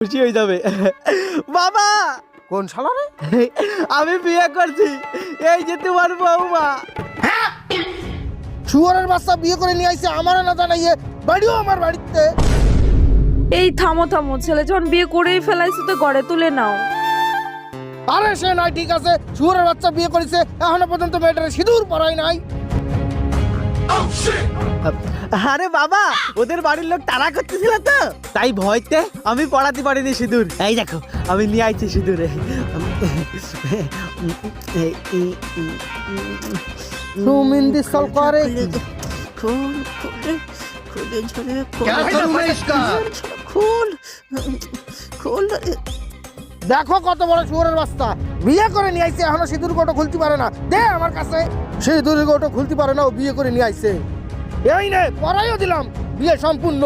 খুশি হয়ে যাবে। বাবা কোন শালা রে? আমি বিয়ে করছি, এই যে তোমার বৌমা। শুয়োরের বাচ্চা বিয়ে করে নিয়ে আইছে আমার না জানাইয়ে, বাড়িও আমার বাড়িতে। এই থামো থামো, ছেলে যখন বিয়ে করেই ফেলাইছে তো ঘরে তুলে নাও। আরে সে নাই, ঠিক আছে, শুয়োরের বাচ্চা বিয়ে করেছে, এখনো পর্যন্ত মেয়েটার সিঁদুর পরাই নাই। আরে বাবা, ওদের বাড়ির লোক তাড়া করতেছিল তো, তাই ভয়তে আমি পড়াতে পারিনি সিঁদুর। এই দেখো আমি নিয়ে আইছি সিঁদুরে। সুমিন্দি সলকারে খুল খুলে খুলে ঝরে क्या करूं मैं इसका? খুল খুল। দেখো কত বড় শুয়োরের বাচ্চা, বিয়ে করে নিয়ে আইছে, এখনো সিঁদুর গোটো খুলতে পারে না। দে আমার কাছে, সিঁদুর গোটো খুলতে পারে না, ও বিয়ে করে নিয়ে আইছে। এই নে পরাইও দিলাম, বিয়ে সম্পূর্ণ।